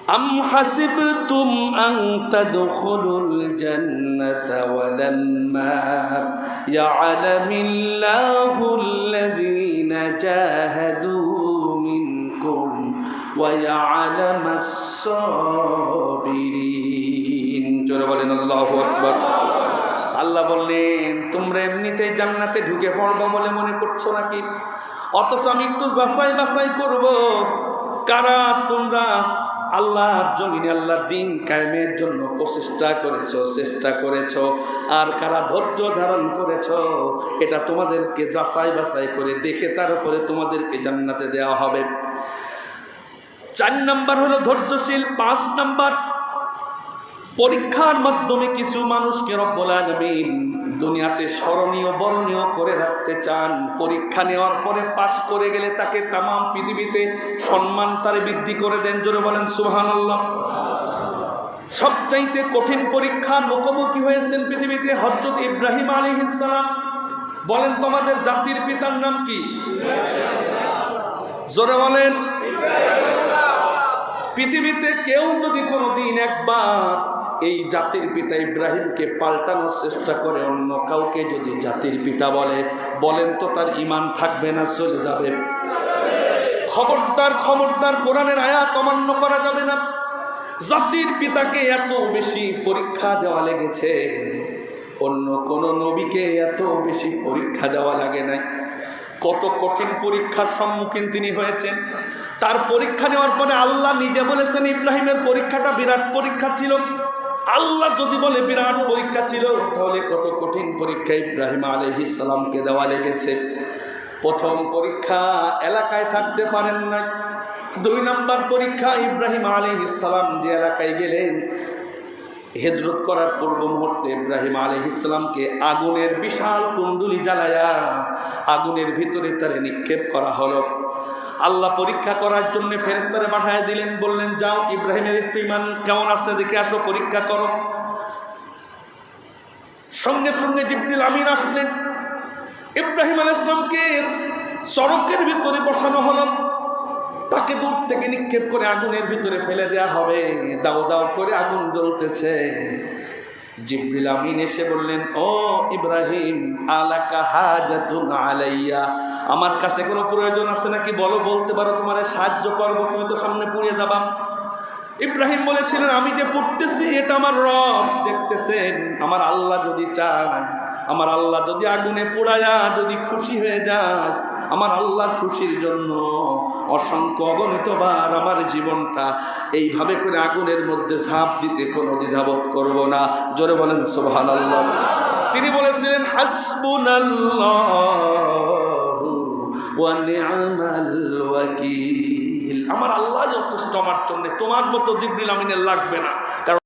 أم حسبتم أن تدخلوا الجنة ولما يعلم الله الذين جاهدوا منكم ويعلم الصابرين জোরে বলেন আল্লাহু আকবার। আল্লাহ বললেন তোমরা এমনিতেই জান্নাতে ঢুকে পড়বা বলে মনে করছো নাকি? অথচ আমি একটু যাচাই বাছাই করব কারা তোমরা আল্লাহর জমিনে আল্লাহর দ্বীন কায়েমের জন্য চেষ্টা করেছো আর কারা ধৈর্য ধারণ করেছো, এটা তোমাদেরকে যাচাই বাছাই করে দেখে তারপরে তোমাদেরকে জান্নাতে দেওয়া হবে। 4 নাম্বার হলো ধৈর্যশীল। 5 নাম্বার, পরীক্ষার মাধ্যমে কিছু মানুষকে রব্বুল আলামিন দুনিয়াতে স্মরণীয় বরণীয় করে রাখতে চান। পরীক্ষা নেওয়ার পরে পাশ করে গেলে তাকে তাম পৃথিবীতে সম্মান তার বৃদ্ধি করে দেন। জোরে বলেন সুবহানাল্লাহ। সবচাইতে কঠিন পরীক্ষার মুখোমুখি হয়েছেন পৃথিবীতে হযরত ইব্রাহিম আলাইহিস সালাম। বলেন তোমাদের জাতির পিতার নাম কি? জোরে বলেন। পৃথিবীতে কেউ যদি কোনোদিন একবার এই জাতির পিতা ইব্রাহিমকে পাল্টানোর চেষ্টা করে অন্য কাউকে যদি জাতির পিতা বলেন তো তার ঈমান থাকবে না, চলে যাবে। খবরদার কোরআনের আয়াত অমান্য করা যাবে না। জাতির পিতাকে এত বেশি পরীক্ষা দেওয়া লেগেছে, অন্য কোন নবীকে এত বেশি পরীক্ষা দেওয়া লাগে নাই। কত কঠিন পরীক্ষার সম্মুখীন তিনি হয়েছেন। তার পরীক্ষা নেওয়ার পরে আল্লাহ নিজে বলেছেন ইব্রাহিমের পরীক্ষাটা বিরাট পরীক্ষা ছিল। আল্লাহ যদি বলে বিরাট পরীক্ষা ছিল, তাহলে কত কঠিন পরীক্ষা ইব্রাহিম আলাইহিস সালামকে দেওয়া লেগেছে। প্রথম পরীক্ষা, এলাকায় থাকতে পারেন না। 2 নাম্বার পরীক্ষা, ইব্রাহিম আলাইহিস সালাম যে এলাকায় গেলেন, হিজরত করার পূর্ব মুহূর্তে ইব্রাহিম আলাইহিস সালামকে আগুনের বিশাল কুণ্ডুলি জ্বালায়া আগুনের ভিতরে তারে নিক্ষেপ করা হলো। আল্লাহ পরীক্ষা করার জন্য ফেরেশতারে পাঠিয়ে দিলেন, বললেন যাও ইব্রাহিমের একটু ঈমান কেমন আছে দেখে আসো, পরীক্ষা করো। সঙ্গে সঙ্গে জিবরিল আমিন আসলেন। ইব্রাহিম আলাইহিস সালামকে চরকের ভিতরে বসানো হলো, তাকে দূর থেকে নিক্ষেপ করে আগুনের ভিতরে ফেলে দেয়া হবে। দাও দাও করে আগুন জ্বলতেছে। জিবরিল আমিন এসে বললেন, ও ইব্রাহিম, আলাকা হাজাতুন আলাইয়া, আমার কাছে কোনো প্রয়োজন আছে নাকি বলো, বলতে পারো, তোমার সাহায্য করবো, তুমি তো সামনে পুড়ে যাবা। ইব্রাহিম বলেছিলেন, আমি যে পড়তেছি এটা আমার রব দেখতেছেন। আমার আল্লাহ যদি চায়, আমার আল্লাহ যদি আগুনে পোড়ায়া যদি খুশি হয়ে যায়, আমার আল্লাহর খুশির জন্য অসংখ্য অগণিতবার আমার জীবনটা এইভাবে করে আগুনের মধ্যে ঝাঁপ দিতে কোনো দ্বিধাবোধ করব না। জোরে বলেন সুবহানাল্লাহ। তিনি বলেছিলেন, হাসবুনাল্লাহু ওয়া নি'মাল ওয়াকিল, আমার আল্লাহ যথেষ্ট আমার জন্য, তোমার মতো জিবরিল আমিনের লাগবে না। কারণ